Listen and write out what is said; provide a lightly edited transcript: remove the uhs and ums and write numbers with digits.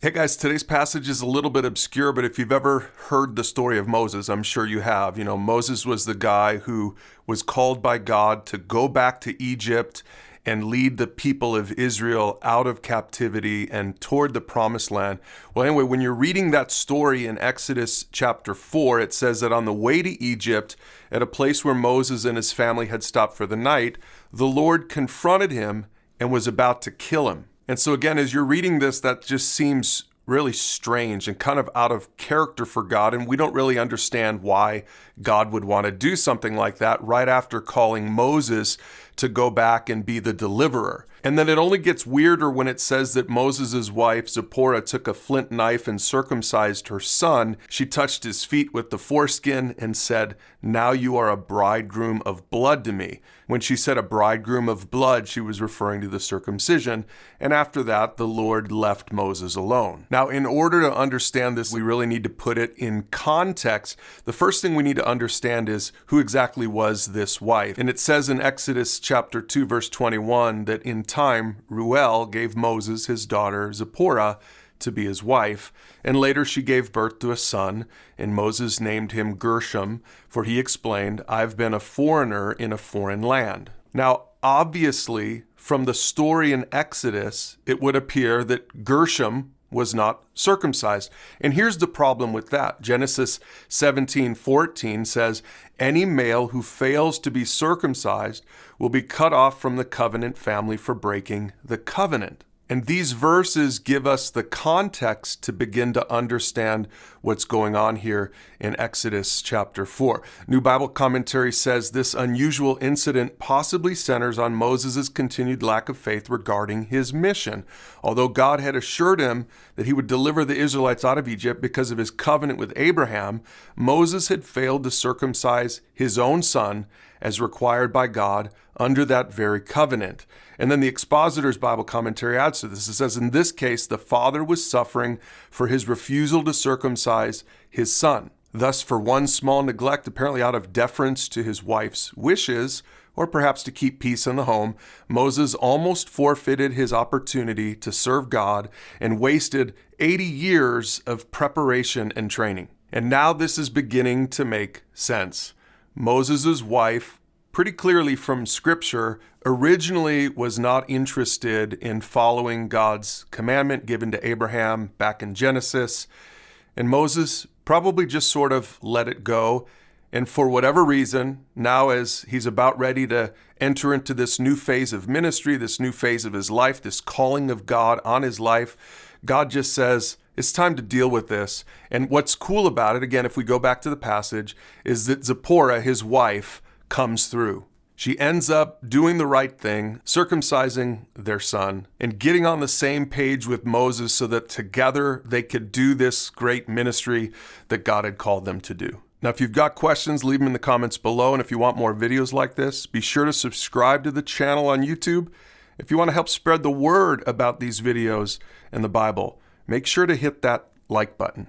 Hey guys, today's passage is a little bit obscure, but if you've ever heard the story of Moses, I'm sure you have. You know, Moses was the guy who was called by God to go back to Egypt and lead the people of Israel out of captivity and toward the promised land. Well, anyway, when you're reading that story in Exodus chapter 4, it says that on the way to Egypt, at a place where Moses and his family had stopped for the night, the Lord confronted him and was about to kill him. And so again, as you're reading this, that just seems really strange and kind of out of character for God. And we don't really understand why God would want to do something like that right after calling Moses to go back and be the deliverer. And then it only gets weirder when it says that Moses' wife, Zipporah, took a flint knife and circumcised her son. She touched his feet with the foreskin and said, "Now you are a bridegroom of blood to me." When she said a bridegroom of blood, she was referring to the circumcision. And after that, the Lord left Moses alone. Now, in order to understand this, we really need to put it in context. The first thing we need to understand is who exactly was this wife. And it says in Exodus chapter 2, verse 21, that in time, Reuel gave Moses his daughter Zipporah to be his wife, and later she gave birth to a son, and Moses named him Gershom, for he explained, "I've been a foreigner in a foreign land." Now, obviously, from the story in Exodus, it would appear that Gershom was not circumcised. And here's the problem with that. Genesis 17:14 says, "Any male who fails to be circumcised will be cut off from the covenant family for breaking the covenant." And these verses give us the context to begin to understand what's going on here in Exodus chapter 4. New Bible Commentary says this unusual incident possibly centers on Moses' continued lack of faith regarding his mission. Although God had assured him that he would deliver the Israelites out of Egypt because of his covenant with Abraham, Moses had failed to circumcise his own son as required by God under that very covenant. And then the Expositor's Bible Commentary adds to this. It says, in this case, the father was suffering for his refusal to circumcise his son. Thus, for one small neglect, apparently out of deference to his wife's wishes, or perhaps to keep peace in the home, Moses almost forfeited his opportunity to serve God and wasted 80 years of preparation and training. And now this is beginning to make sense. Moses' wife, pretty clearly from Scripture, originally was not interested in following God's commandment given to Abraham back in Genesis. And Moses probably just sort of let it go. And for whatever reason, now as he's about ready to enter into this new phase of ministry, this new phase of his life, this calling of God on his life, God just says, it's time to deal with this. And what's cool about it, again, if we go back to the passage, is that Zipporah, his wife, comes through. She ends up doing the right thing, circumcising their son, and getting on the same page with Moses so that together they could do this great ministry that God had called them to do. Now, if you've got questions, leave them in the comments below. And if you want more videos like this, be sure to subscribe to the channel on YouTube. If you want to help spread the word about these videos and the Bible, make sure to hit that like button.